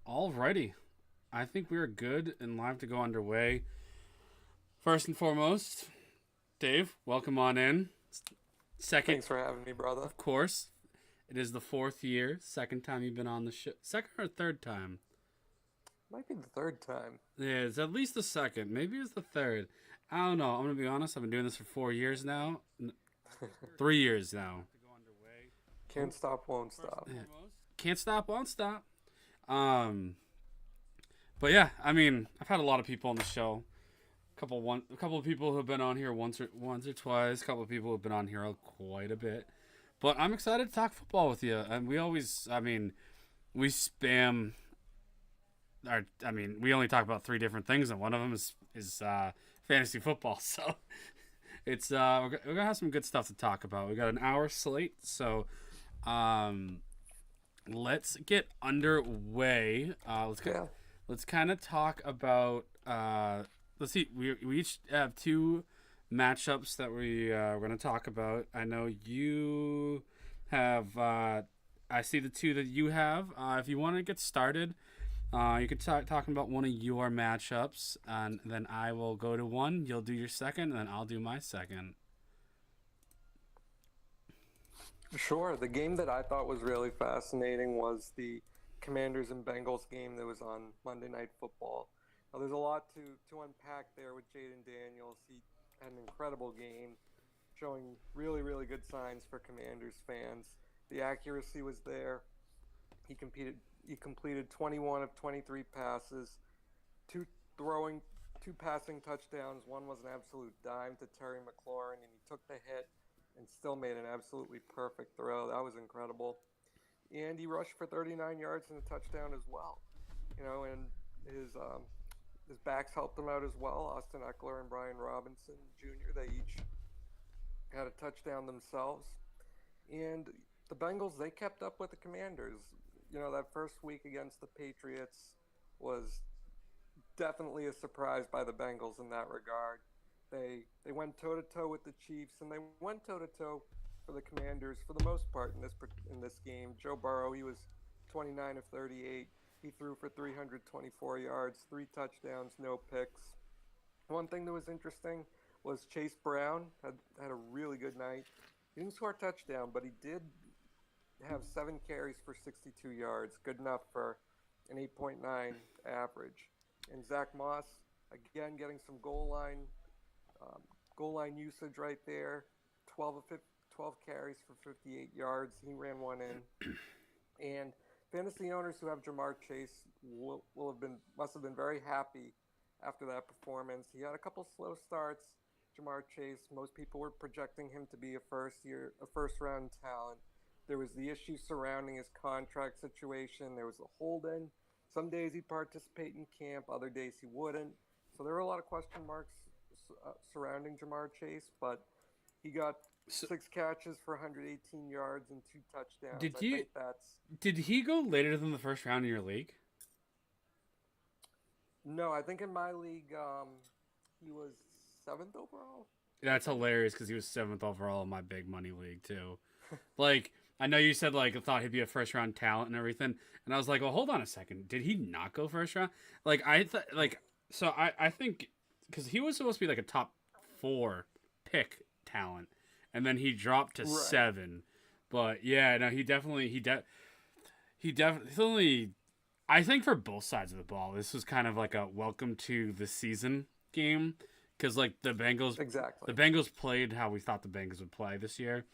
Alrighty. I think we're good and live to go underway. First and foremost, Dave, welcome on in. Second, Thanks for having me, brother. of course, it is the fourth year. Second time you've been on the show. Second or third time? Might be the third time. Yeah, it's at least the second. Maybe it's the third. I don't know. I'm going to be honest. I've been doing this for 4 years now. 3 years now. Can't stop, won't stop. Yeah. Can't stop, won't stop. Um, but yeah, I mean, I've had a lot of people on the show. A couple of people who have been on here once or twice. A couple of people who have been on here quite a bit. But I'm excited to talk football with you. And we spam. We only talk about three different things, and one of them is fantasy football. So it's we're gonna have some good stuff to talk about. We got an hour slate, so um, let's get underway. Yeah. Let's kind of talk about. Let's see. We each have two matchups that we're going to talk about. I know you have. I see the two that you have. If you want to get started, you could start talking about one of your matchups, and then I will go to one. You'll do your second, and then I'll do my second. Sure. The game that I thought was really fascinating was the Commanders and Bengals game that was on Monday Night Football. Now, there's a lot to unpack there with Jaden Daniels. He had an incredible game, showing really, really good signs for Commanders fans. The accuracy was there. He competed. He completed 21 of 23 passes, two throwing, two passing touchdowns. One was an absolute dime to Terry McLaurin, and he took the hit and still made an absolutely perfect throw. That was incredible. And he rushed for 39 yards and a touchdown as well. And his backs helped him out as well. Austin Eckler and Brian Robinson Jr. They each had a touchdown themselves. And the Bengals, they kept up with the Commanders. That first week against the Patriots was definitely a surprise by the Bengals in that regard. They went toe to toe with the Chiefs, and they went toe to toe for the Commanders for the most part in this game. Joe Burrow, he was 29 of 38. He threw for 324 yards, 3 touchdowns, no picks. One thing that was interesting was Chase Brown had a really good night. He didn't score a touchdown, but he did have 7 carries for 62 yards, good enough for an 8.9 average. And Zach Moss, again, getting some goal line usage right there. 12 carries for 58 yards. He ran one in. And fantasy owners who have Jamar Chase must have been very happy after that performance. He had a couple slow starts. Jamar Chase, most people were projecting him to be a first round talent. There was the issue surrounding his contract situation. There was a hold-in. Some days he'd participate in camp, other days he wouldn't. So there were a lot of question marks surrounding Jamar Chase, but he got 6 catches for 118 yards and 2 touchdowns. Did he go later than the first round in your league? No, I think in my league he was 7th overall. That's hilarious because he was 7th overall in my big money league too. Like, I know you said like I thought he'd be a first round talent and everything, and I was like, well, hold on a second, did he not go first round? Like I think because he was supposed to be like a top 4 pick talent, and then he dropped to 7. But yeah, no, he definitely. I think for both sides of the ball, this was kind of like a welcome to the season game because like the Bengals played how we thought the Bengals would play this year,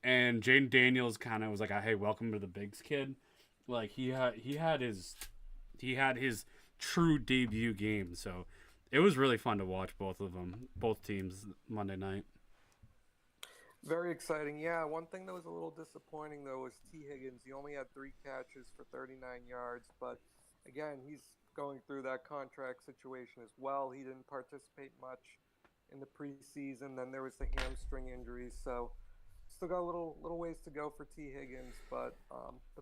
and Jaden Daniels kind of was like, "Hey, welcome to the Bigs, kid." Like he had his true debut game, so it was really fun to watch both teams Monday night. Very exciting. Yeah, one thing that was a little disappointing, though, was T. Higgins. He only had 3 catches for 39 yards, but again, he's going through that contract situation as well. He didn't participate much in the preseason. Then there was the hamstring injury, so still got a little ways to go for T. Higgins, but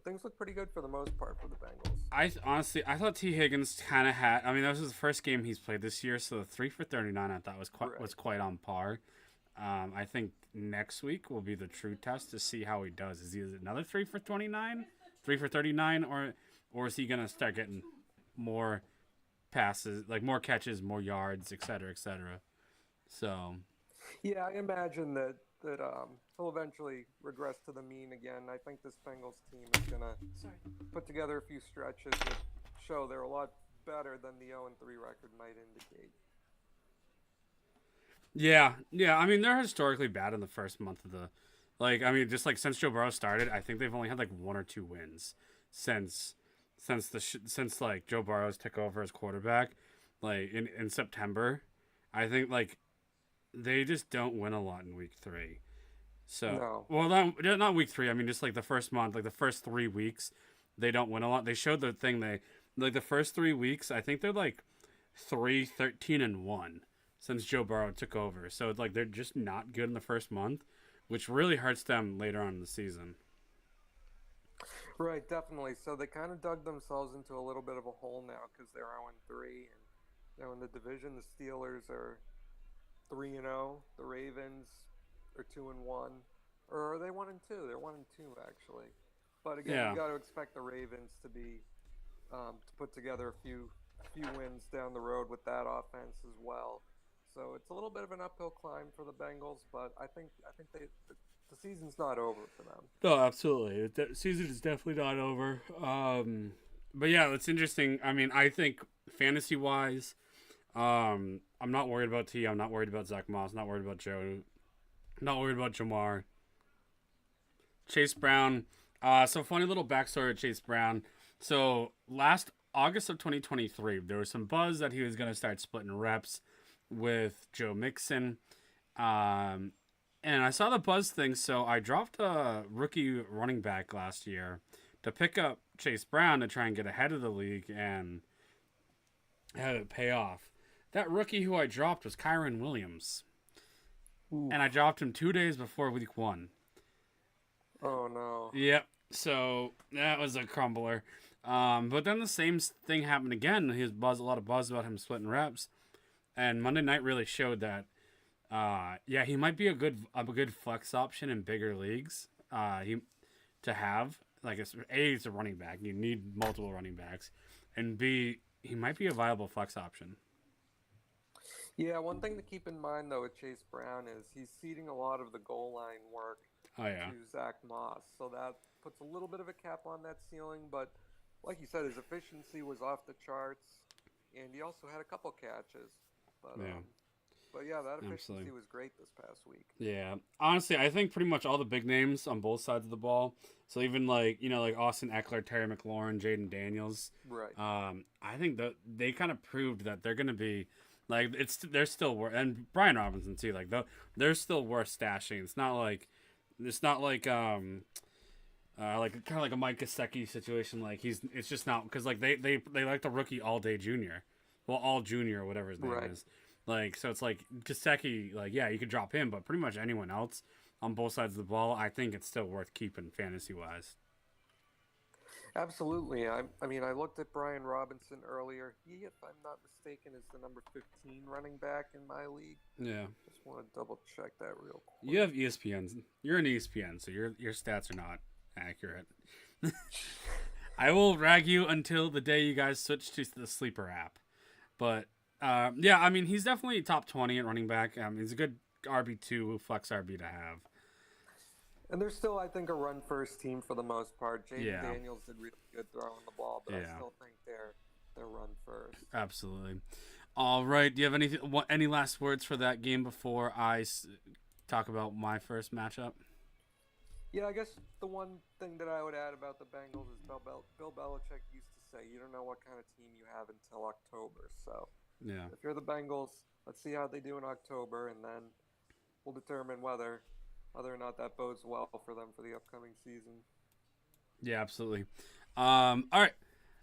things look pretty good for the most part for the Bengals. I thought T. Higgins kind of had. I mean, that was his first game he's played this year, so the 3 for 39 I thought was quite on par. I think next week will be the true test to see how he does. Is he another 3 for 29, 3 for 39, or is he gonna start getting more passes, like more catches, more yards, et cetera, et cetera? So, yeah, I imagine that he'll eventually regress to the mean again. I think this Bengals team is gonna put together a few stretches that show they're a lot better than the 0-3 record might indicate. yeah. I mean, they're historically bad in the first month of the, like, I mean, just like since Joe Burrow started, I think they've only had like 1 or 2 wins since since like Joe Burrow's took over as quarterback, like in September. I think like they just don't win a lot in week 3. So, No. well, not week 3. I mean, just like the first month, like the first 3 weeks, they don't win a lot. They showed the thing like the first 3 weeks. I think they're like 3-13-1 since Joe Burrow took over. So it's like they're just not good in the first month, which really hurts them later on in the season. Right, definitely. So they kind of dug themselves into a little bit of a hole now because they're 0-3, and in the division, the Steelers are 3-0. The Ravens are 2-1, or are they 1-2? They're 1-2 actually. But again, Yeah. you got to expect the Ravens to be to put together a few wins down the road with that offense as well. So it's a little bit of an uphill climb for the Bengals, but I think the season's not over for them. No, absolutely. The season is definitely not over. But yeah, it's interesting. I mean, I think fantasy wise, I'm not worried about T. I'm not worried about Zach Moss. Not worried about Joe. Not worried about Jamar. Chase Brown. So funny little backstory of Chase Brown. So last August of 2023, there was some buzz that he was going to start splitting reps with Joe Mixon. And I saw the buzz thing, so I dropped a rookie running back last year to pick up Chase Brown to try and get ahead of the league and have it pay off. That rookie who I dropped was Kyron Williams. Ooh. And I dropped him 2 days before week 1. Oh, no. Yep. So that was a crumbler. But then the same thing happened again. He was a lot of buzz about him splitting reps. And Monday night really showed that, he might be a good flex option in bigger leagues. To have, like, it's a running back. You need multiple running backs. And B, he might be a viable flex option. Yeah, one thing to keep in mind, though, with Chase Brown is he's ceding a lot of the goal line work to Zach Moss. So that puts a little bit of a cap on that ceiling. But like you said, his efficiency was off the charts. And he also had a couple catches. But that efficiency was great this past week. Yeah. Honestly, I think pretty much all the big names on both sides of the ball. So even like Austin Eckler, Terry McLaurin, Jaden Daniels. Right. I think that they kind of proved that they're going to be like they're still worth, and Brian Robinson too. Like they're still worth stashing. It's not like kind of like a Mike Gesicki situation. Like it's just not because like they like the rookie all junior or whatever his name is. Like, so it's like Gesicki, like, yeah, you could drop him, but pretty much anyone else on both sides of the ball, I think it's still worth keeping fantasy wise. Absolutely. I mean, I looked at Brian Robinson earlier. He, if I'm not mistaken, is the number 15 running back in my league. Yeah. Just want to double check that real quick. You have ESPN. You're an ESPN, so your stats are not accurate. I will rag you until the day you guys switch to the Sleeper app. But yeah, I mean, he's definitely top 20 at running back. He's a good RB2, flex RB to have. And they're still, I think, a run-first team for the most part. Jaden Daniels did really good throwing the ball, but I still think they're run-first. Absolutely. All right. Do you have any last words for that game before I talk about my first matchup? Yeah, I guess the one thing that I would add about the Bengals is Bill Belichick used to say, you don't know what kind of team you have until October. So if you're the Bengals, let's see how they do in October, and then we'll determine whether or not that bodes well for them for the upcoming season. Yeah, absolutely. All right.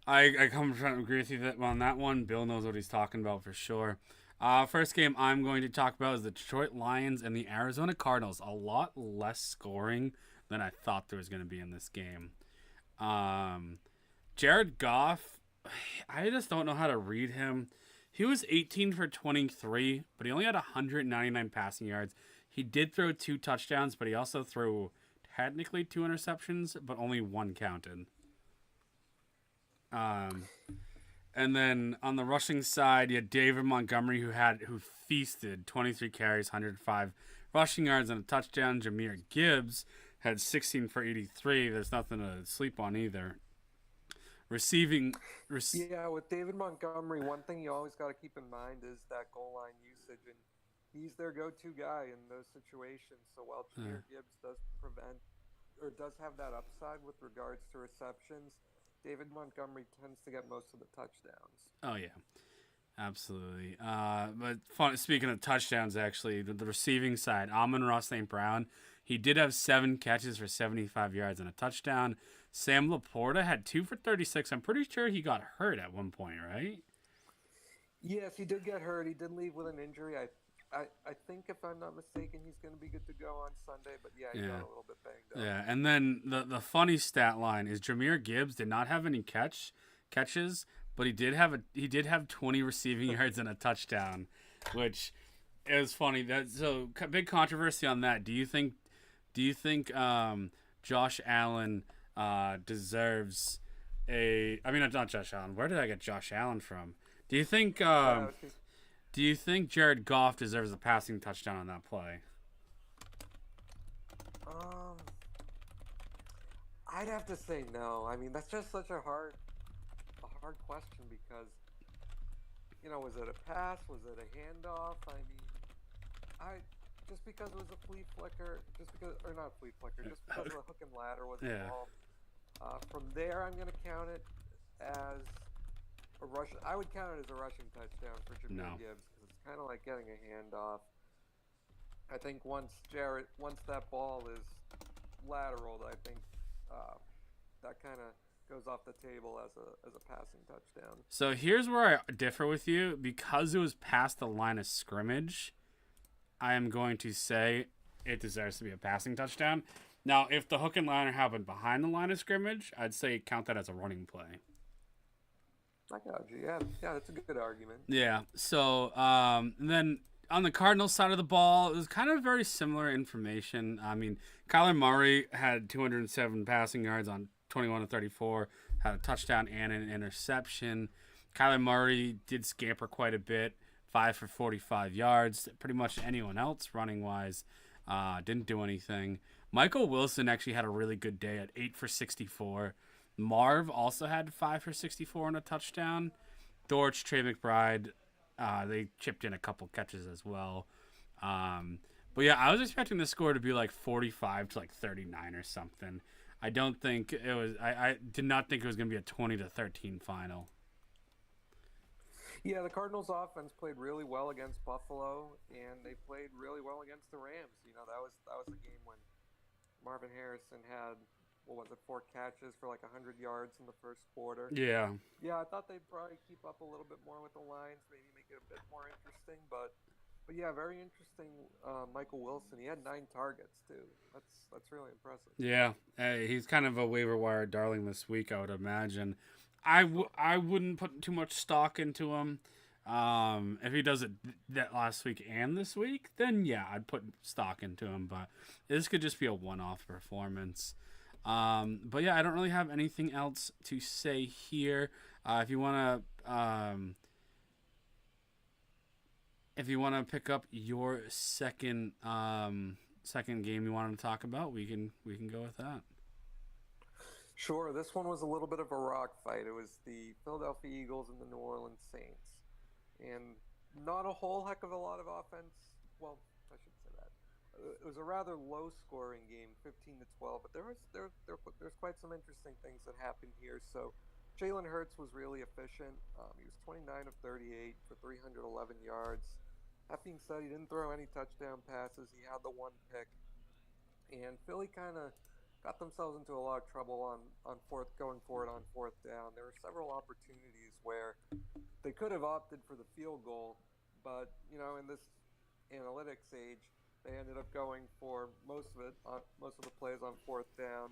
I come to agree with you on that one. Bill knows what he's talking about for sure. First game I'm going to talk about is the Detroit Lions and the Arizona Cardinals. A lot less scoring than I thought there was going to be in this game. Jared Goff, I just don't know how to read him. He was 18 for 23, but he only had 199 passing yards. He did throw 2 touchdowns, but he also threw technically 2 interceptions, but only 1 counted. And then on the rushing side, you had David Montgomery who feasted 23 carries, 105 rushing yards and a touchdown. Jahmyr Gibbs had 16 for 83. There's nothing to sleep on either. Yeah, with David Montgomery, one thing you always got to keep in mind is that goal line usage, and he's their go-to guy in those situations. So while Jahmyr Gibbs does have that upside with regards to receptions, David Montgomery tends to get most of the touchdowns. Oh yeah, absolutely. Speaking of touchdowns, actually, the receiving side, Amon-Ra St. Brown, he did have 7 catches for 75 yards and a touchdown. Sam Laporta had 2 for 36. I'm pretty sure he got hurt at one point, right? Yes, he did get hurt. He did leave with an injury. I think, if I'm not mistaken, he's going to be good to go on Sunday. But yeah, he got a little bit banged up. Yeah, and then the funny stat line is Jahmyr Gibbs did not have any catches, but he did have 20 receiving yards and a touchdown, which is funny. So big controversy on that. Do you think Josh Allen deserves not Josh Allen. Where did I get Josh Allen from? Do you think Jared Goff deserves a passing touchdown on that play? I'd have to say no. I mean, that's just such a hard question because, was it a pass? Was it a handoff? I mean, just because it was a flea flicker, just because the hook and ladder was involved. From there, I'm going to count it as a rush. I would count it as a rushing touchdown for Jahmyr Gibbs because it's kind of like getting a handoff. I think once that ball is lateral, I think that kind of goes off the table as a passing touchdown. So here's where I differ with you. Because it was past the line of scrimmage, I am going to say it deserves to be a passing touchdown. Now, if the hook and ladder happened behind the line of scrimmage, I'd say count that as a running play. I got you. Yeah, that's a good argument. Yeah. So then on the Cardinals side of the ball, it was kind of very similar information. I mean, Kyler Murray had 207 passing yards on 21 of 34, had a touchdown and an interception. Kyler Murray did scamper quite a bit, 5 for 45 yards. Pretty much anyone else running-wise didn't do anything. Michael Wilson actually had a really good day at 8 for 64. Marv also had 5 for 64 and a touchdown. Dortch, Trey McBride, they chipped in a couple catches as well. But yeah, I was expecting the score to be like 45 to like 39 or something. I don't think it was. I did not think it was going to be a 20-13 final. Yeah, the Cardinals' offense played really well against Buffalo, and they played really well against the Rams. That was the game when Marvin Harrison had 4 catches for like 100 yards in the first quarter. Yeah. Yeah, I thought they'd probably keep up a little bit more with the Lions, maybe make it a bit more interesting, but yeah, very interesting. Michael Wilson, he had 9 targets too. That's really impressive. Yeah, he's kind of a waiver wire darling this week, I would imagine. I wouldn't put too much stock into him. If he does it that last week and this week, then yeah, I'd put stock into him. But this could just be a one-off performance. But yeah, I don't really have anything else to say here. If you want to pick up your second game you wanted to talk about, we can go with that. Sure. This one was a little bit of a rock fight. It was the Philadelphia Eagles and the New Orleans Saints, and not a whole heck of a lot of offense. Well, I should say that. It was a rather low-scoring game, 15-12, but there's quite some interesting things that happened here. So Jalen Hurts was really efficient. He was 29 of 38 for 311 yards. That being said, he didn't throw any touchdown passes. He had the 1 pick, and Philly kind of got themselves into a lot of trouble going forward on 4th down. There were several opportunities where they could have opted for the field goal, but in this analytics age, they ended up going for most of the plays on 4th down.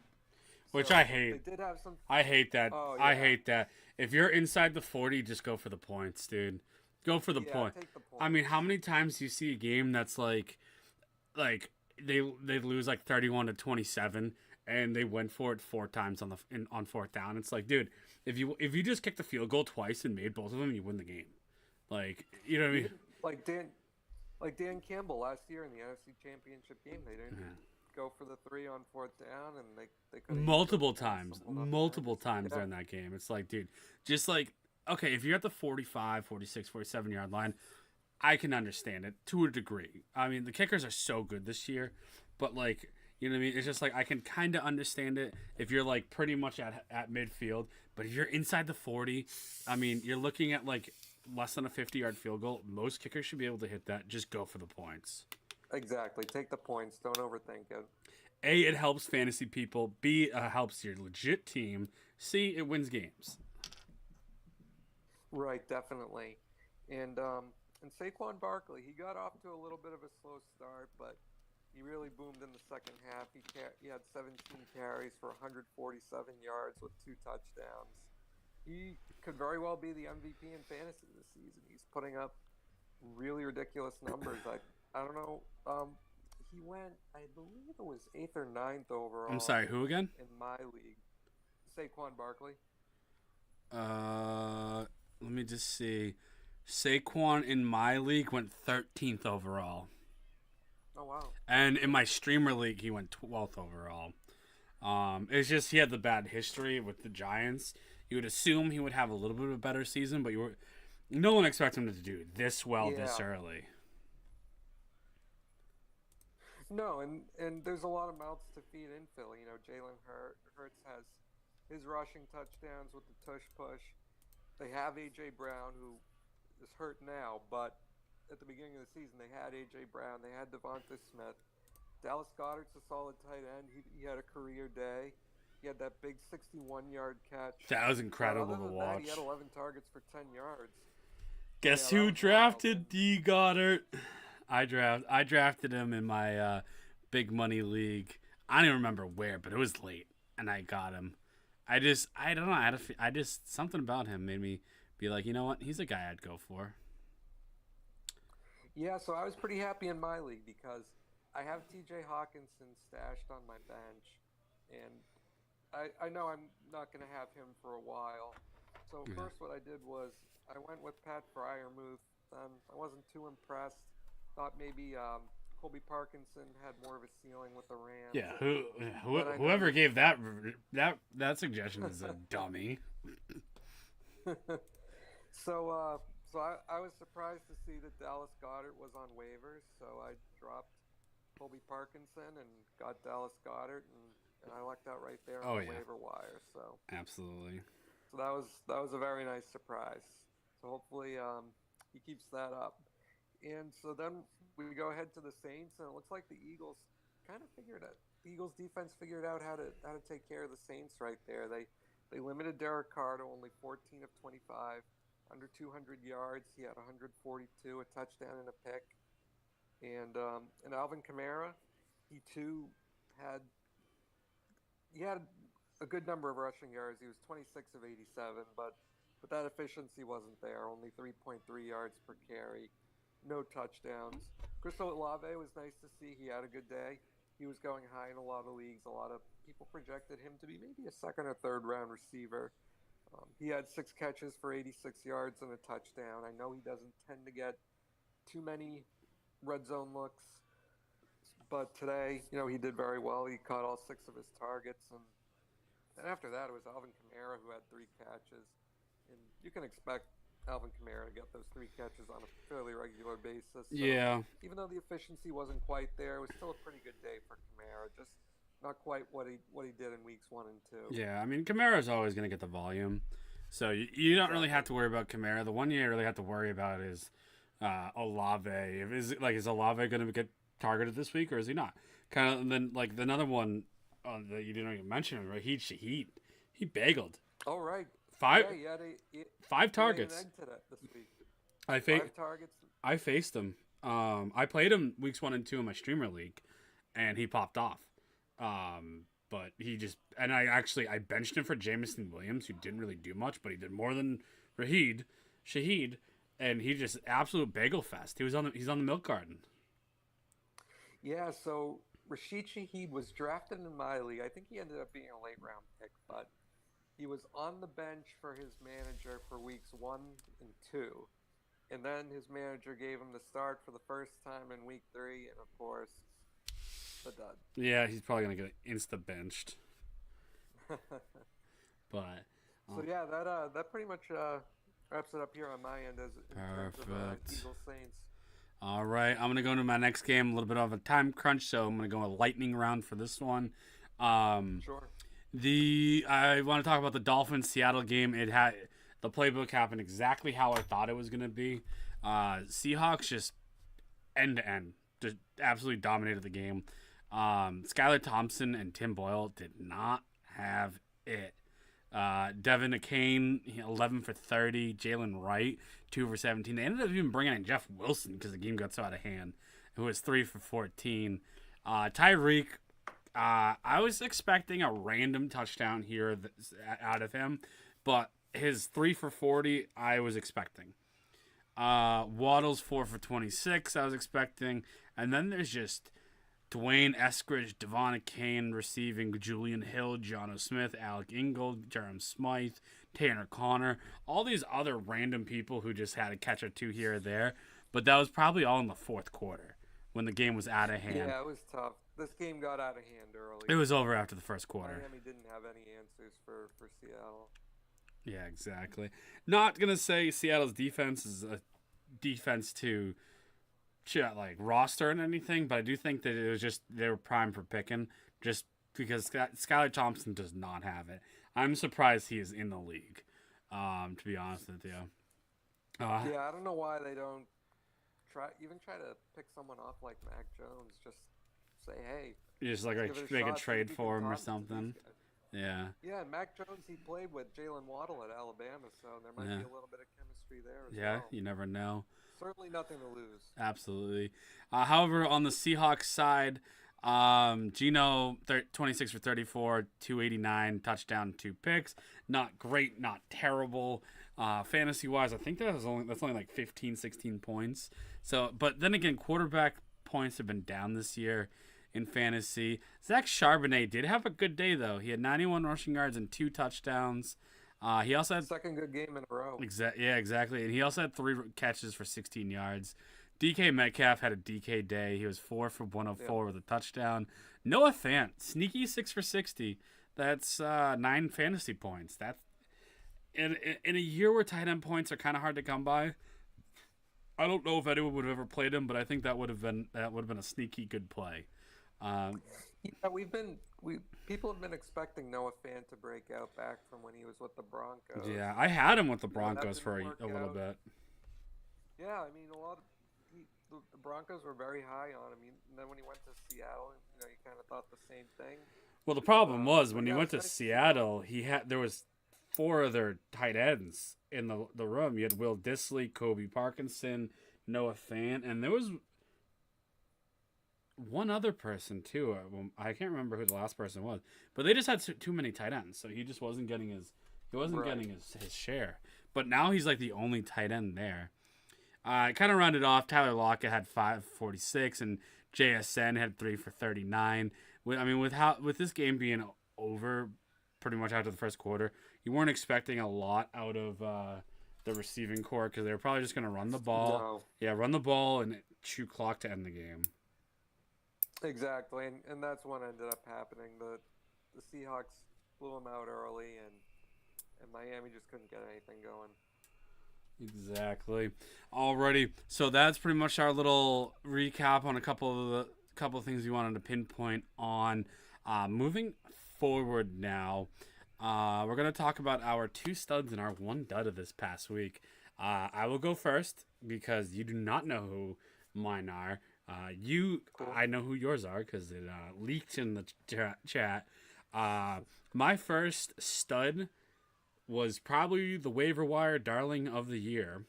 Which I hate. They did have some. I hate that. Oh, yeah. I hate that. If you're inside the 40, just go for the points, dude. Go for the point. Take the points. I mean, how many times do you see a game that's like they lose like 31-27, and they went for it 4 times on fourth down. It's like, dude, if you just kicked the field goal twice and made both of them, you win the game. Like, you know what I mean? Like Dan Campbell last year in the NFC Championship game, they didn't go for the 3 on fourth down, and they could multiple times during that game. It's like, dude, just like, okay, if you're at the 45, 46, 47 yard line, I can understand it to a degree. I mean, the kickers are so good this year, but like, you know what I mean? It's just like, I can kind of understand it if you're like pretty much at midfield, but if you're inside the 40, I mean, you're looking at like less than a 50-yard field goal. Most kickers should be able to hit that. Just go for the points. Exactly. Take the points. Don't overthink it. A, it helps fantasy people. B, it helps your legit team. C, it wins games. Right, definitely. And Saquon Barkley, he got off to a little bit of a slow start, but he really boomed in the second half. He had 17 carries for 147 yards with 2 touchdowns. He could very well be the MVP in fantasy this season. He's putting up really ridiculous numbers. I don't know. He went, I believe it was 8th or 9th overall. I'm sorry, who again? In my league. Saquon Barkley. Let me just see. Saquon in my league went 13th overall. Oh, wow. And in my streamer league, he went 12th overall. It's just he had the bad history with the Giants. You would assume he would have a little bit of a better season, but no one expects him to do this well this early. No, and there's a lot of mouths to feed in Philly. You know, Jalen Hurts has his rushing touchdowns with the tush push. They have A.J. Brown, who is hurt now, but at the beginning of the season, they had A.J. Brown. They had Devonta Smith. Dallas Goedert's a solid tight end. He had a career day. He had that big 61-yard catch. That was incredible to watch. That, he had 11 targets for 10 yards. Guess who drafted D. Goddard? I drafted him in my big money league. I don't even remember where, but it was late, and I got him. I don't know. I just something about him made me be like, you know what? He's a guy I'd go for. Yeah, so I was pretty happy in my league because I have T.J. Hawkinson stashed on my bench, and I know I'm not going to have him for a while. So first what I did was I went with Pat Freiermuth. I wasn't too impressed. Thought maybe Colby Parkinson had more of a ceiling with the Rams. Yeah, whoever gave that suggestion is a dummy. So I was surprised to see that Dallas Goedert was on waivers. So I dropped Colby Parkinson and got Dallas Goedert, and I lucked out right there on the waiver wire. So absolutely. So that was a very nice surprise. So hopefully he keeps that up. And so then we go ahead to the Saints, and it looks like the Eagles kind of figured it. The Eagles defense figured out how to take care of the Saints right there. They limited Derek Carr to only 14 of 25, under 200 yards. He had 142, a touchdown and a pick. And Alvin Kamara, he too had a good number of rushing yards. He was 26 of 87, but that efficiency wasn't there. Only 3.3 yards per carry. No touchdowns. Chris Olave was nice to see. He had a good day. He was going high in a lot of leagues. A lot of people projected him to be maybe a second or third round receiver. He had 6 catches for 86 yards and a touchdown. I know he doesn't tend to get too many red zone looks, but today, you know, he did very well. He caught all 6 of his targets, and after that, it was Alvin Kamara who had 3 catches. And you can expect Alvin Kamara to get those 3 catches on a fairly regular basis. So yeah. Even though the efficiency wasn't quite there, it was still a pretty good day for Kamara. Just not quite what he did in weeks 1 and 2. Yeah, I mean, Kamara's always going to get the volume, so you don't really have to worry about Kamara. The one you really have to worry about is Olave. Is Olave going to get targeted this week, or is he not? Kind of. And then like another one that you didn't even mention, Raheed Shaheed. He bageled. Oh right. 5 he 5 targets. This week. 5 targets. I faced him. I played him weeks 1 and 2 in my streamer league, and he popped off. But he just I benched him for Jameson Williams, who didn't really do much, but he did more than Raheed Shaheed, and he just absolute bagel fest. He's on the milk garden. Yeah, so Rashid Shaheed was drafted in my league. I think he ended up being a late round pick, but he was on the bench for his manager for weeks 1 and 2. And then his manager gave him the start for the first time in week 3, and of course, the dud. Yeah, he's probably going to get insta-benched. But... So yeah, that pretty much wraps it up here on my end as in terms of Eagles Saints. All right, I'm gonna go into my next game. A little bit of a time crunch, so I'm gonna go a lightning round for this one. Sure. I want to talk about the Dolphins Seattle game. The playbook happened exactly how I thought it was gonna be. Seahawks just end to end, just absolutely dominated the game. Skylar Thompson and Tim Boyle did not have it. Devin Akane, 11 for 30. Jalen Wright, 2 for 17. They ended up even bringing in Jeff Wilson because the game got so out of hand, who was 3 for 14. Tyreek, I was expecting a random touchdown here out of him, but his 3 for 40, I was expecting. Waddle's 4 for 26, I was expecting. And then there's just Dwayne Eskridge, Devon Akane receiving, Julian Hill, Jono Smith, Alec Ingold, Jerem Smythe, Tanner Connor, all these other random people who just had a catch or two here or there. But that was probably all in the fourth quarter when the game was out of hand. Yeah, it was tough. This game got out of hand early. It was over after the first quarter. Miami didn't have any answers for Seattle. Yeah, exactly. Not going to say Seattle's defense is a defense to roster and anything, but I do think that it was just they were primed for picking just because Skylar Thompson does not have it. I'm surprised he is in the league, to be honest with you. Yeah, I don't know why they don't try to pick someone off like Mac Jones. Just say, hey, you just make a trade for him or something. Yeah. Yeah, Mac Jones, he played with Jalen Waddle at Alabama, so there might be a little bit of chemistry there as well. Yeah, you never know. Certainly nothing to lose. Absolutely. However, on the Seahawks side, Geno, 26 for 34, 289, touchdown, 2 picks. Not great, not terrible. Fantasy-wise, I think that's only like 15, 16 points. So, but then again, quarterback points have been down this year in fantasy. Zach Charbonnet did have a good day, though. He had 91 rushing yards and 2 touchdowns. He also had second good game in a row. Yeah, exactly. And he also had 3 catches for 16 yards. DK Metcalf had a DK day. He was 4 for 104 with a touchdown. Noah Fant, sneaky 6 for 60. That's 9 fantasy points. That's in a year where tight end points are kind of hard to come by. I don't know if anyone would have ever played him, but I think that would have been a sneaky good play. Yeah, people have been expecting Noah Fant to break out back from when he was with the Broncos. Yeah, I had him with the Broncos for a little bit. Yeah, I mean, the Broncos were very high on him. And then when he went to Seattle, you kind of thought the same thing. Well, the problem was when he went to Seattle, there was 4 other tight ends in the room. You had Will Dissly, Kobe Parkinson, Noah Fant, and there was one other person too. I can't remember who the last person was, but they just had too many tight ends, so he just wasn't getting his share. But now he's like the only tight end there. Kind of rounded off. Tyler Lockett had 546, and JSN had 3 for 39. With this game being over pretty much after the first quarter, you weren't expecting a lot out of the receiving core because they were probably just going to run the ball. No. Yeah, run the ball and chew clock to end the game. Exactly, and that's what ended up happening. The Seahawks blew them out early, and Miami just couldn't get anything going. Exactly. Alrighty, so that's pretty much our little recap on a couple of things we wanted to pinpoint on. Moving forward now, we're going to talk about our 2 studs and our 1 dud of this past week. I will go first because you do not know who mine are. Cool. I know who yours are because it leaked in the chat. My first stud was probably the waiver wire darling of the year.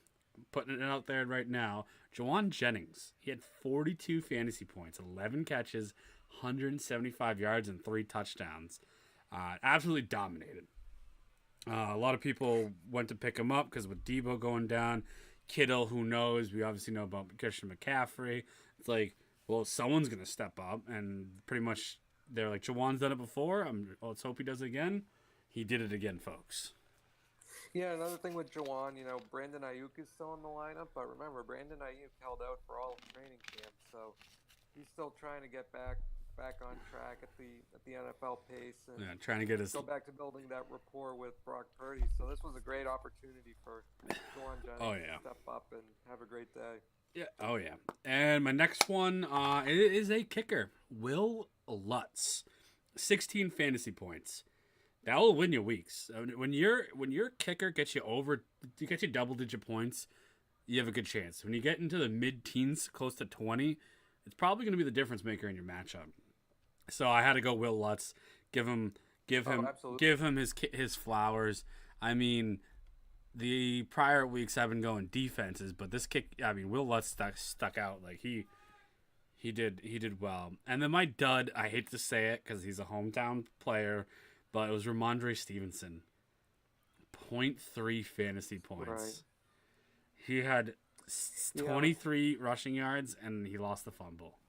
Putting it out there right now. Jawan Jennings. He had 42 fantasy points, 11 catches, 175 yards, and 3 touchdowns. Absolutely dominated. A lot of people went to pick him up because with Debo going down, Kittle, who knows? We obviously know about Christian McCaffrey. It's like well, someone's gonna step up, and pretty much they're like, Jawan's done it before. Let's hope he does it again. He did it again, folks. Yeah, another thing with Jawan, Brandon Ayuk is still in the lineup, but remember, Brandon Ayuk held out for all of training camp, so he's still trying to get back on track at the NFL pace and trying to get his go back to building that rapport with Brock Purdy. So this was a great opportunity for Jawan Jennings to step up and have a great day. Yeah. Oh yeah. And my next one is a kicker, Will Lutz, 16 fantasy points. That will win you weeks. When your kicker gets you double-digit points, you have a good chance. When you get into the mid-teens, close to 20, it's probably going to be the difference maker in your matchup. So I had to go Will Lutz. Give him his flowers. I mean, the prior weeks I've been going defenses, but this kick, I mean, Will Lutz stuck out. Like he did well. And then my dud, I hate to say it because he's a hometown player, but it was Ramondre Stevenson. 0.3 fantasy points. Right. He had 23 rushing yards, and he lost the fumble.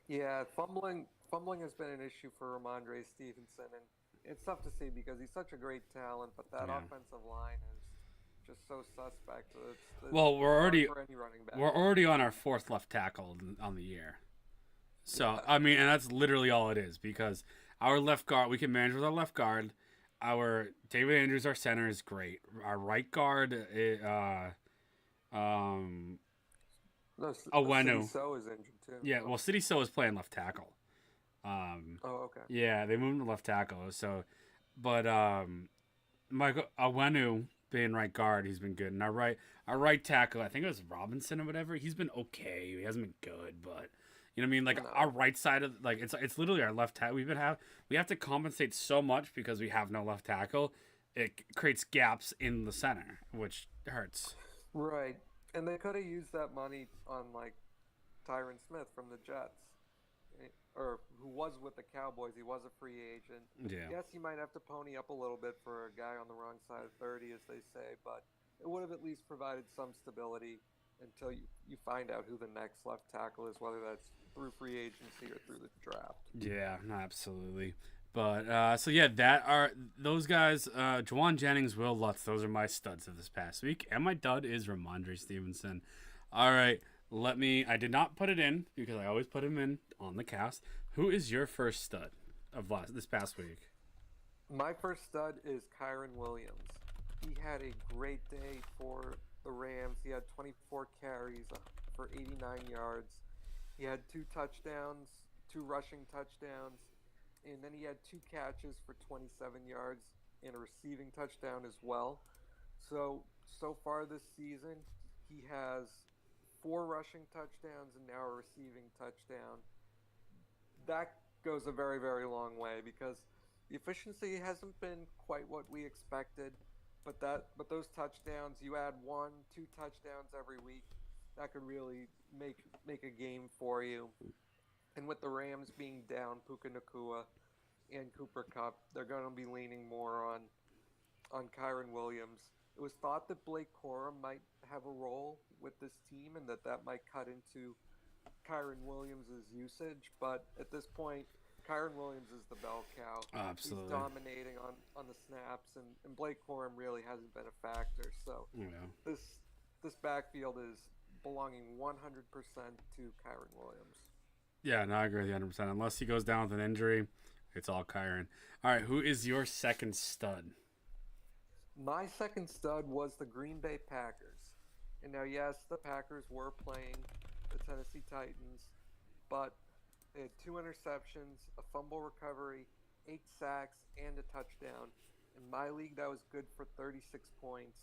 Yeah, fumbling has been an issue for Ramondre Stevenson, and it's tough to see because he's such a great talent, but that offensive line is just so suspect. Well, we're already for any running back. We're already on our fourth left tackle on the year. So, I mean, and that's literally all it is because our left guard, we can manage with our left guard. Our David Andrews, our center, is great. Our right guard, Owenu. City So is injured too. Yeah, well, City So is playing left tackle. Okay. Yeah, they moved him to left tackle. So, but Michael Owenu being right guard, he's been good. And our right tackle, I think it was Robinson or whatever. He's been okay. He hasn't been good, but. You know what I mean? Like our right side of it's literally our left tackle. We have to compensate so much because we have no left tackle. It creates gaps in the center, which hurts. Right, and they could have used that money on like Tyron Smith from the Jets, or who was with the Cowboys. He was a free agent. Yeah. Yes, you might have to pony up a little bit for a guy on the wrong side of 30, as they say, but it would have at least provided some stability until you find out who the next left tackle is, whether that's through free agency or through the draft. Yeah, absolutely. But so yeah, that are those guys. Jawan Jennings, Will Lutz. Those are my studs of this past week, and my dud is Ramondre Stevenson. All right, I did not put it in because I always put him in on the cast. Who is your first stud of this past week? My first stud is Kyren Williams. He had a great day for the Rams. He had 24 carries for 89 yards. He had 2 touchdowns, 2 rushing touchdowns, and then he had 2 catches for 27 yards and a receiving touchdown as well. So far this season, he has 4 rushing touchdowns and now a receiving touchdown. That goes a very, very long way because the efficiency hasn't been quite what we expected. But those touchdowns, you add 1, 2 touchdowns every week, that could really make a game for you. And with the Rams being down Puka Nacua and Cooper Kupp, they're going to be leaning more on Kyren Williams. It was thought that Blake Corum might have a role with this team and that might cut into Kyren Williams' usage. But at this point, Kyren Williams is the bell cow. Absolutely. He's dominating on the snaps, and Blake Corum really hasn't been a factor. So this backfield is belonging 100% to Kyren Williams. Yeah, no, I agree with you 100%. Unless he goes down with an injury, it's all Kyren. All right, who is your second stud? My second stud was the Green Bay Packers. And now, yes, the Packers were playing the Tennessee Titans, but they had 2 interceptions, a fumble recovery, 8 sacks, and a touchdown. In my league, that was good for 36 points.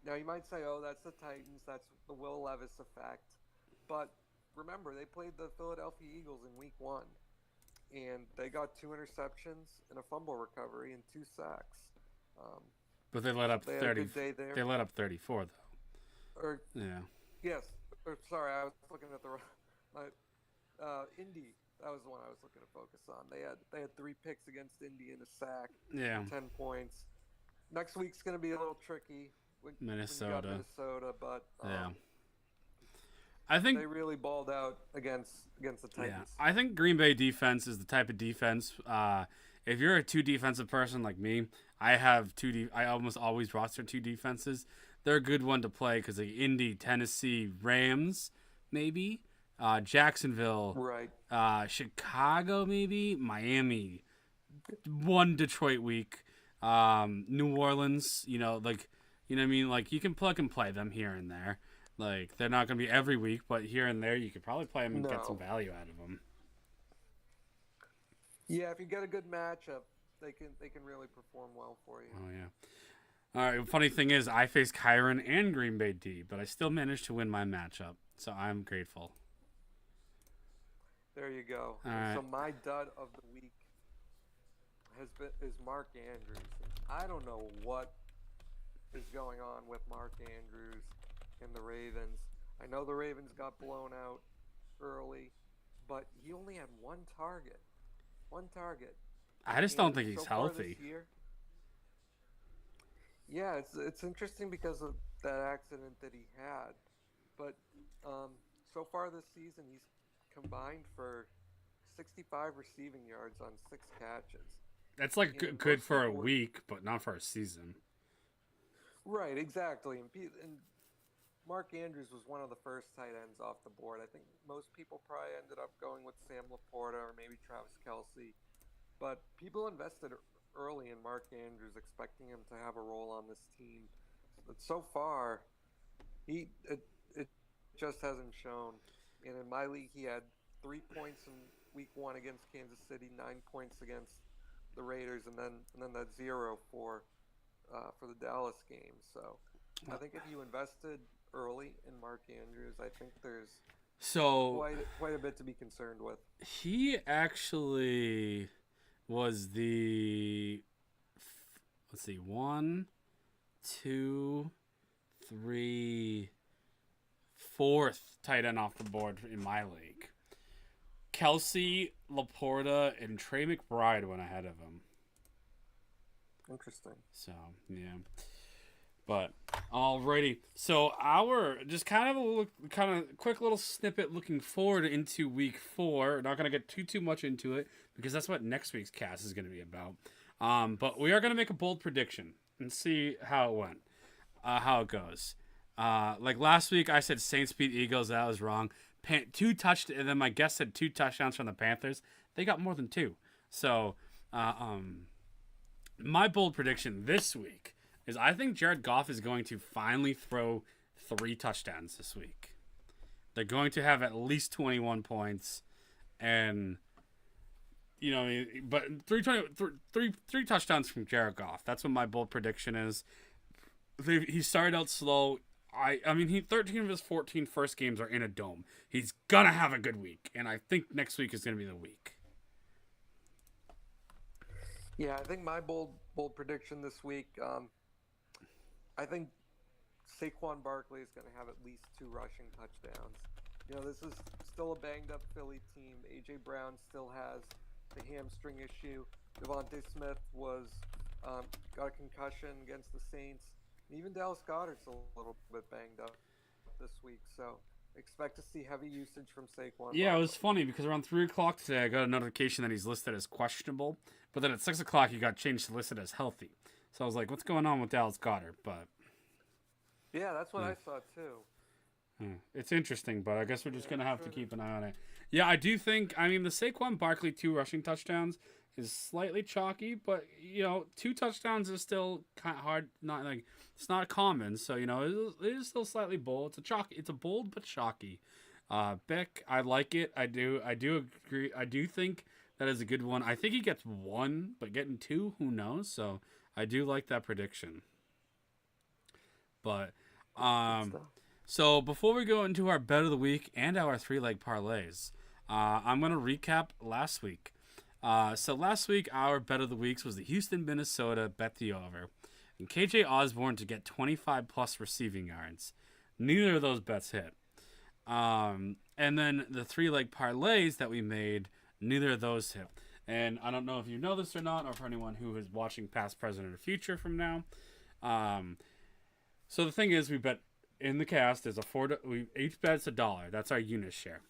Now, you might say, oh, that's the Titans. That's the Will Levis effect. But remember, they played the Philadelphia Eagles in Week 1. And they got 2 interceptions and a fumble recovery and 2 sacks. But they let up 30. They let up 34, though. Yes. Sorry, I was looking at the Indy. That was the one I was looking to focus on. They had 3 picks against Indy and a sack. Yeah. 10 points. Next week's going to be a little tricky. Minnesota, but yeah. I think they really balled out against the Titans. I think Green Bay defense is the type of defense. If you're a two defensive person like me, I have I almost always roster two defenses. They're a good one to play because like Indy, Tennessee, Rams, maybe, Jacksonville, right, Chicago, maybe, Miami, one Detroit week, New Orleans. You know, like you know what I mean. Like you can plug and play them here and there. Like they're not going to be every week, but here and there you could probably play them and get some value out of them. Yeah, if you get a good matchup, they can really perform well for you. Oh yeah. All right. Funny thing is, I faced Kyron and Green Bay D, but I still managed to win my matchup, so I'm grateful. There you go. Right. So my dud of the week is Mark Andrews. I don't know what is going on with Mark Andrews and the Ravens. I know the Ravens got blown out early, but he only had one target. I just don't think he's healthy. Yeah, it's interesting because of that accident that he had. But so far this season, he's combined for 65 receiving yards on 6 catches. That's like good for a week, but not for a season. Right, exactly. And Mark Andrews was one of the first tight ends off the board. I think most people probably ended up going with Sam Laporta or maybe Travis Kelce. But people invested early in Mark Andrews, expecting him to have a role on this team. But so far, it just hasn't shown. And in my league, he had 3 points in week 1 against Kansas City, 9 points against the Raiders, and then that 0 for the Dallas game. So I think if you invested early in Mark Andrews, I think there's quite a bit to be concerned with. He actually was the 1, 2, 3, 4th tight end off the board in my league. Kelce, Laporta, and Trey McBride went ahead of him. Interesting. So, yeah. But, alrighty. So, our just kind of quick little snippet looking forward into week 4. We're not going to get too much into it because that's what next week's cast is going to be about. But we are going to make a bold prediction and see how it went, how it goes. Like last week, I said Saints beat Eagles. That was wrong. And then my guest said 2 touchdowns from the Panthers. They got more than 2. So, my bold prediction this week is I think Jared Goff is going to finally throw 3 touchdowns this week. They're going to have at least 21 points, and but three touchdowns from Jared Goff. That's what my bold prediction is. He started out slow. I mean, 13 of his 14 first games are in a dome. He's gonna have a good week, and I think next week is gonna be the week. Yeah, I think my bold prediction this week. I think Saquon Barkley is going to have at least 2 rushing touchdowns. This is still a banged up Philly team. A.J. Brown still has the hamstring issue. Devontae Smith got a concussion against the Saints. And even Dallas Goedert's a little bit banged up this week. So expect to see heavy usage from Saquon. Yeah, Barkley. It was funny because around 3 o'clock today, I got a notification that he's listed as questionable. But then at 6 o'clock, he got changed to listed as healthy. So I was like, what's going on with Dallas Goedert? But yeah, that's what I saw too. It's interesting, but I guess we're just going to have to keep an eye on it. Yeah, I do think, the Saquon Barkley 2 rushing touchdowns is slightly chalky, but, 2 touchdowns is still kind of hard. It's not common, so, it is still slightly bold. It's a bold but chalky. Beck, I like it. I do agree. I do think that is a good one. I think he gets 1, but getting 2, who knows? So I do like that prediction. But so before we go into our bet of the week and our 3-leg parlays, I'm going to recap last week. So last week, our bet of the weeks was the Houston, Minnesota bet the over, and KJ Osborne to get 25 plus receiving yards. Neither of those bets hit. And then the 3-leg parlays that we made, neither of those hit. And I don't know if you know this or not, or for anyone who is watching past, present, or future from now. So the thing is, we bet in the cast is each bet's $1. That's our unit share.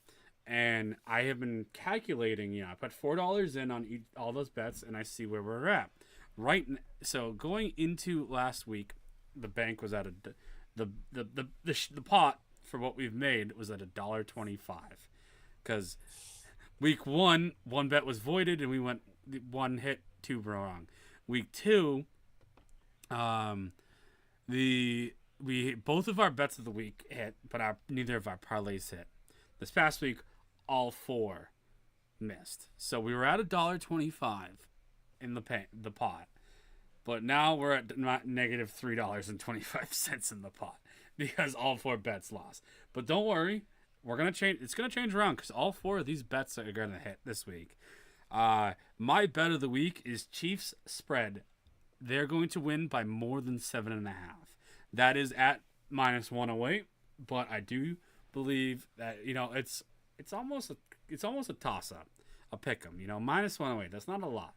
And I have been calculating, I put $4 in on all those bets, and I see where we're at. So going into last week, the bank was at the pot for what we've made was at $1.25, because week one bet was voided, and we went one hit, two wrong. Week two, both of our bets of the week hit, but neither of our parlays hit. This past week, all four missed. So we were at $1.25 in the pot, but now we're at negative $3.25 in the pot because all four bets lost. But don't worry, we're gonna change. It's gonna change around because all four of these bets are gonna hit this week. My bet of the week is Chiefs spread. They're going to win by more than 7.5. That is at -108, but I do believe that it's almost a toss up, a pick 'em. -108. That's not a lot,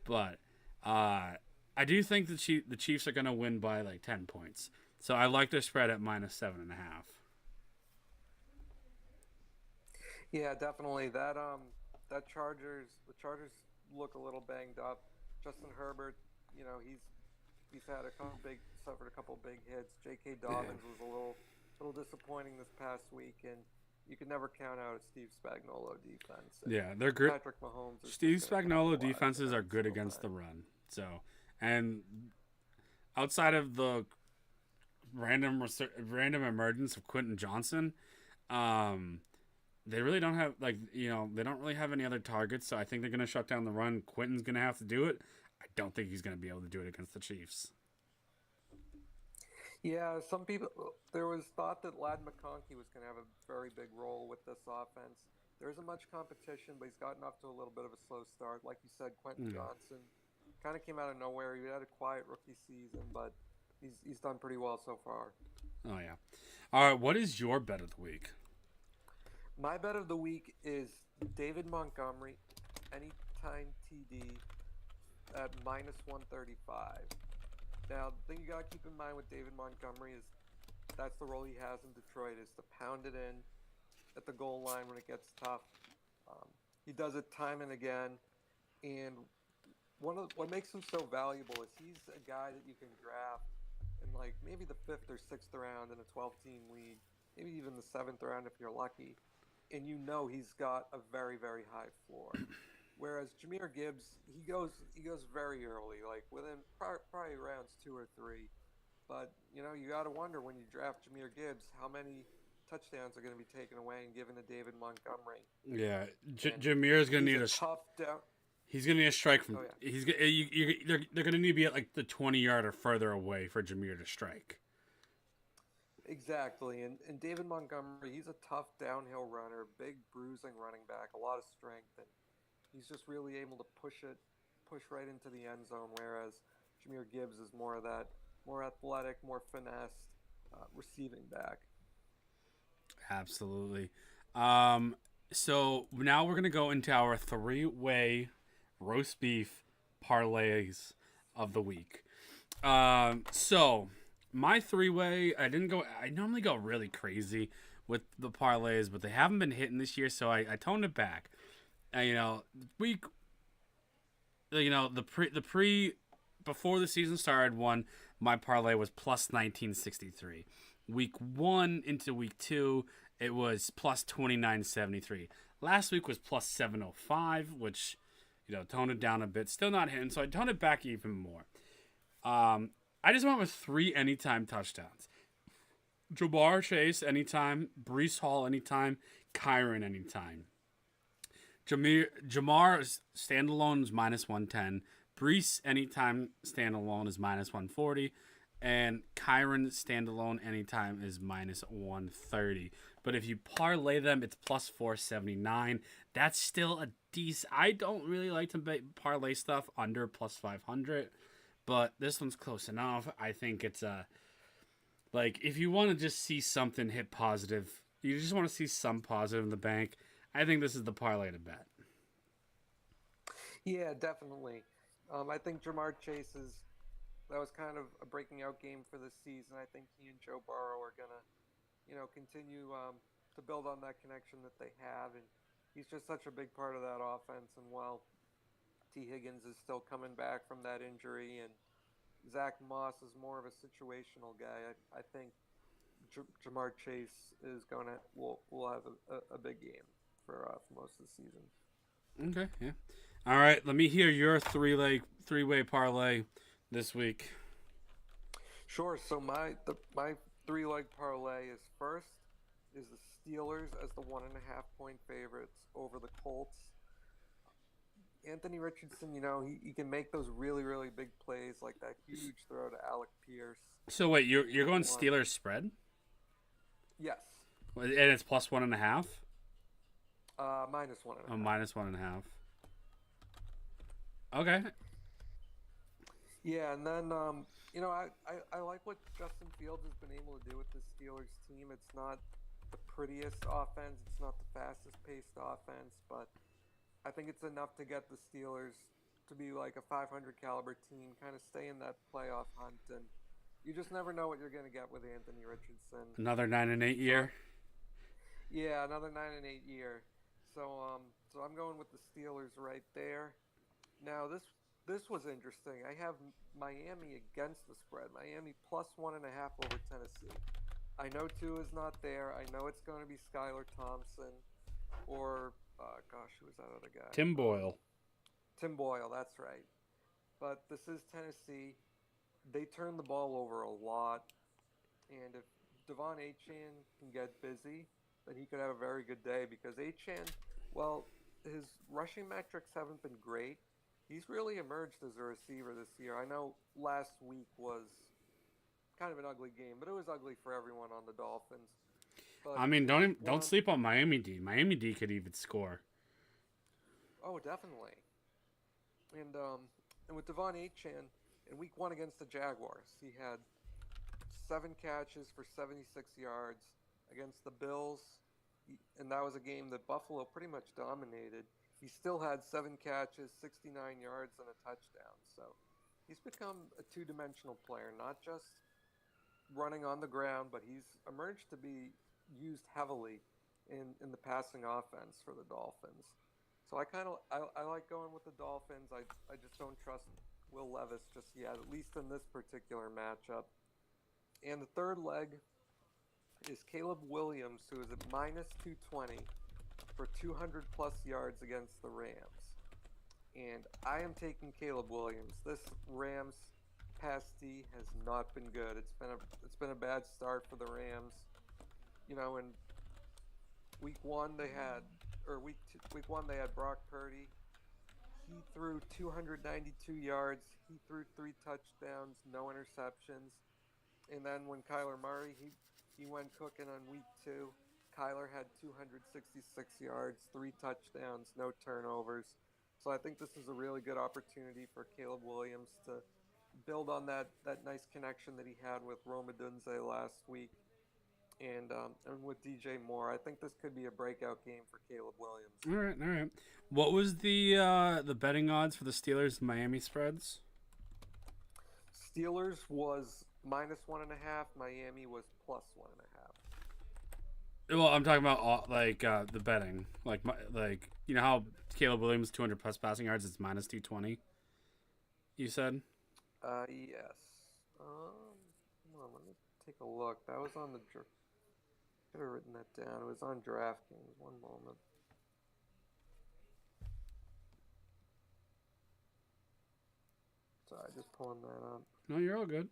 but I do think the Chiefs are going to win by like 10 points. So I like their spread at -7.5. Yeah, definitely. The Chargers look a little banged up. Justin Herbert, he's suffered a couple big hits. J.K. Dobbins was a little disappointing this past week, and you can never count out a Steve Spagnuolo defense. Yeah, they're good. Patrick Mahomes. Steve Spagnuolo defenses are good against the run. So, and outside of the random emergence of Quentin Johnson, they really don't have they don't really have any other targets. So I think they're going to shut down the run. Quentin's going to have to do it. I don't think he's going to be able to do it against the Chiefs. Yeah, there was thought that Ladd McConkey was going to have a very big role with this offense. There isn't much competition, but he's gotten off to a little bit of a slow start. Like you said, Quentin Johnson kind of came out of nowhere. He had a quiet rookie season, but he's done pretty well so far. Oh, yeah. All right, what is your bet of the week? My bet of the week is David Montgomery, anytime TD at -135. Now, the thing you got to keep in mind with David Montgomery is that's the role he has in Detroit, is to pound it in at the goal line when it gets tough. He does it time and again. And what makes him so valuable is he's a guy that you can draft in like maybe the 5th or 6th round in a 12-team league, maybe even the 7th round if you're lucky. And he's got a very, very high floor. Whereas Jahmyr Gibbs, he goes very early, like within probably rounds 2 or 3. But you got to wonder when you draft Jahmyr Gibbs how many touchdowns are going to be taken away and given to David Montgomery. Yeah, Jahmyr is going to need a tough down. He's going to need a strike from. Oh, yeah. They're going to need to be at like the 20-yard or further away for Jahmyr to strike. Exactly, and David Montgomery, he's a tough downhill runner, big bruising running back, a lot of strength, and he's just really able to push right into the end zone, whereas Jahmyr Gibbs is more athletic, more finesse, receiving back. Absolutely. So now we're going to go into our 3-way roast beef parlays of the week. So my 3-way, I normally go really crazy with the parlays, but they haven't been hitting this year, so I toned it back. Before the season started, my parlay was plus 1963. Week 1 into week 2, it was plus 2973. Last week was plus 705, which toned it down a bit. Still not hitting, so I toned it back even more. I just went with 3 anytime touchdowns. Jamar Chase anytime, Breece Hall anytime, Kyron anytime. Jamar standalone is -110. Breece anytime standalone is -140. And Kyron standalone anytime is -130. But if you parlay them, it's plus 479. That's still a decent. I don't really like to parlay stuff under plus 500. But this one's close enough. I think it's if you want to just see something hit positive, you just want to see some positive in the bank, I think this is the parlay to bet. Yeah, definitely. I think Jamar Chase is that was kind of a breaking out game for this season. I think he and Joe Burrow are gonna, continue to build on that connection that they have, and he's just such a big part of that offense. And while T. Higgins is still coming back from that injury, and Zach Moss is more of a situational guy, I think Jamar Chase is gonna will have a big game for most of the season. Okay, yeah. All right, let me hear your three-way parlay this week. Sure. So my 3-leg parlay is first is the Steelers as the 1.5-point favorites over the Colts. Anthony Richardson, he can make those really, really big plays like that huge throw to Alec Pierce. So wait, you're going Steelers spread? Yes. And it's plus 1.5. Minus 1.5. Oh, minus 1.5. Okay. Yeah, and then I like what Justin Fields has been able to do with the Steelers team. It's not the prettiest offense, it's not the fastest paced offense, but I think it's enough to get the Steelers to be like a 500 caliber team, kind of stay in that playoff hunt, and you just never know what you're going to get with Anthony Richardson. Another 9-8 year. Yeah, another 9-8 year. So I'm going with the Steelers right there. Now this was interesting. I have Miami against the spread. Miami plus 1.5 over Tennessee. I know 2 is not there. I know it's going to be Skylar Thompson or who was that other guy? Tim Boyle. Tim Boyle, that's right. But this is Tennessee. They turn the ball over a lot, and if Devon Achane can get busy, then he could have a very good day because Achane, well, his rushing metrics haven't been great. He's really emerged as a receiver this year. I know last week was kind of an ugly game, but it was ugly for everyone on the Dolphins. But I mean, don't sleep on Miami D. Miami D could even score. Oh, definitely. And with Devon Achane in Week 1 against the Jaguars, he had 7 catches for 76 yards against the Bills, and that was a game that Buffalo pretty much dominated. He still had 7 catches, 69 yards, and a touchdown. So he's become a two-dimensional player, not just running on the ground, but he's emerged to be used heavily in the passing offense for the Dolphins. So I like going with the Dolphins. I just don't trust Will Levis just yet, at least in this particular matchup. And the third leg is Caleb Williams, who is at minus 220 for 200 plus yards against the Rams. And I am taking Caleb Williams. This Rams pass D has not been good. It's been a bad start for the Rams. In week one they had Brock Purdy. He threw 292 yards. He threw 3 touchdowns, no interceptions. And then when Kyler Murray, he went cooking on week 2. Kyler had 266 yards, 3 touchdowns, no turnovers. So I think this is a really good opportunity for Caleb Williams to build on that nice connection that he had with Rome Odunze last week. And with DJ Moore, I think this could be a breakout game for Caleb Williams. All right. What was the betting odds for the Steelers Miami spreads? Steelers was minus 1.5. Miami was plus 1.5. Well, I'm talking about the betting, like how Caleb Williams 200 plus passing yards is minus 220. You said. Yes. Come on, let me take a look. That was on the. Could have written that down. It was on DraftKings. One moment. Sorry, just pulling that up. No, you're all good.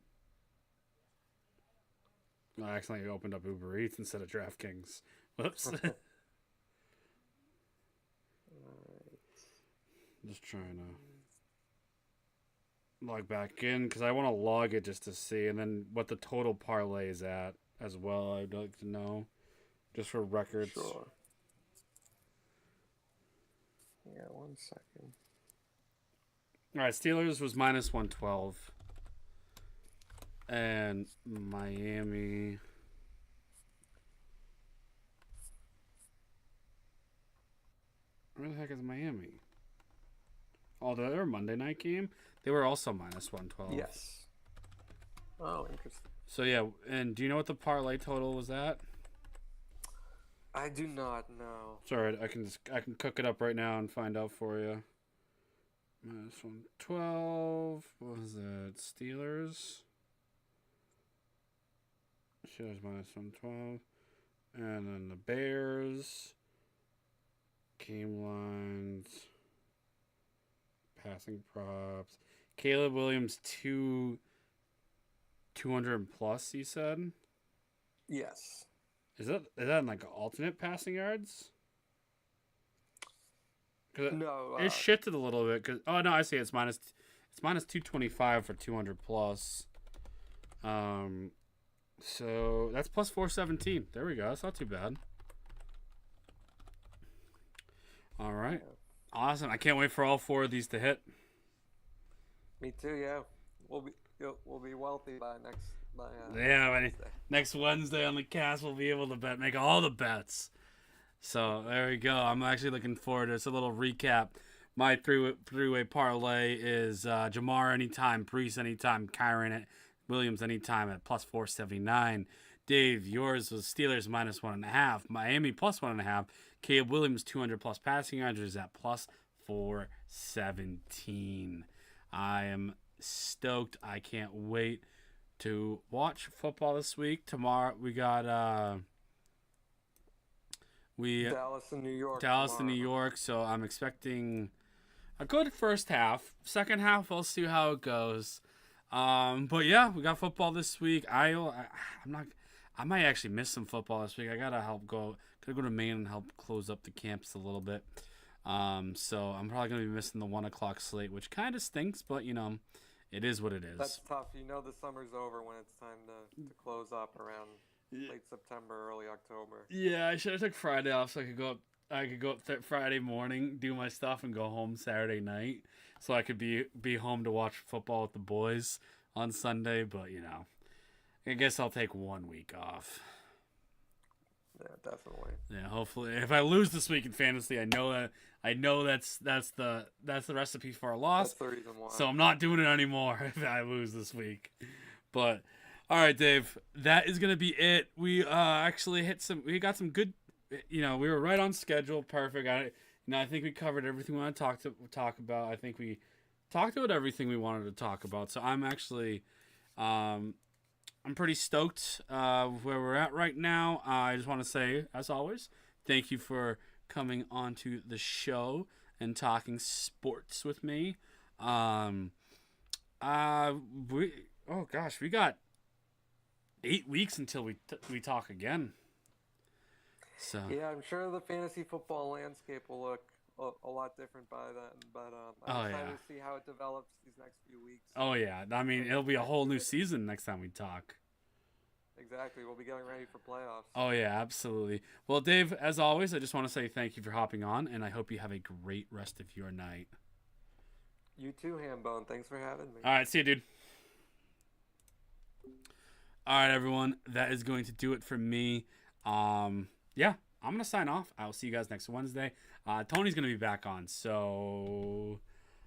I accidentally opened up Uber Eats instead of DraftKings. Whoops. Alright. Just trying to log back in because I want to log it just to see, and then what the total parlay is at as well. I'd like to know, just for records. Sure. Yeah, 1 second. All right, Steelers was minus 112. And Miami. Where the heck is Miami? Oh, their Monday night game? They were also minus 112. Yes. Oh, interesting. So yeah, and do you know what the parlay total was at? I do not know. Sorry, I can cook it up right now and find out for you. Minus 112. What was it? Steelers. Steelers minus 112. And then the Bears. Game lines. Passing props. Caleb Williams 200 plus, you said? Yes. Is that in like alternate passing yards? No. It shifted a little bit because I see it's minus 225 for 200 plus. So that's plus 417. There we go. That's not too bad. All right. Awesome. I can't wait for all 4 of these to hit. Me too. Yeah. We'll be wealthy by next Wednesday on the cast we'll be able to make all the bets. So there we go. I'm actually looking forward to it. It's a little recap. My three-way parlay is Jamar anytime, Brees anytime, Kyron Williams anytime at plus 479. Dave, yours was Steelers minus 1.5, Miami plus 1.5, Caleb Williams 200 plus passing yards is at plus 417. I am stoked. I can't wait to watch football this week. Tomorrow we got Dallas and New York. So I'm expecting a good first half. Second half, we'll see how it goes. But yeah, we got football this week. I might actually miss some football this week. I gotta go to Maine and help close up the campus a little bit. So I'm probably gonna be missing the 1:00 slate, which kind of stinks, but it is what it is. That's tough. The summer's over when it's time to close up around late September, early October. Yeah, I should have took Friday off so I could go up Friday morning, do my stuff, and go home Saturday night, so I could be home to watch football with the boys on Sunday. But I guess I'll take 1 week off. Yeah, definitely. Yeah, hopefully, if I lose this week in fantasy, I know that's the recipe for a loss. That's the reason why. So I'm not doing it anymore if I lose this week. But all right, Dave, that is gonna be it. We actually we got some good. We were right on schedule, perfect. I think we covered everything we want to talk about. I think we talked about everything we wanted to talk about. So I'm actually, I'm pretty stoked where we're at right now. I just want to say, as always, thank you for coming onto the show and talking sports with me. We got 8 weeks until we talk again. So yeah, I'm sure the fantasy football landscape will look a lot different by then. But I'm excited to see how it develops these next few weeks. Oh yeah, I mean it'll be a whole new season next time we talk. Exactly, we'll be getting ready for playoffs. Oh yeah, absolutely. Well, Dave, as always, I just want to say thank you for hopping on, and I hope you have a great rest of your night. You too, Hambone. Thanks for having me. All right, see you, dude. All right, everyone, that is going to do it for me. Yeah, I'm going to sign off. I will see you guys next Wednesday. Tony's going to be back on, so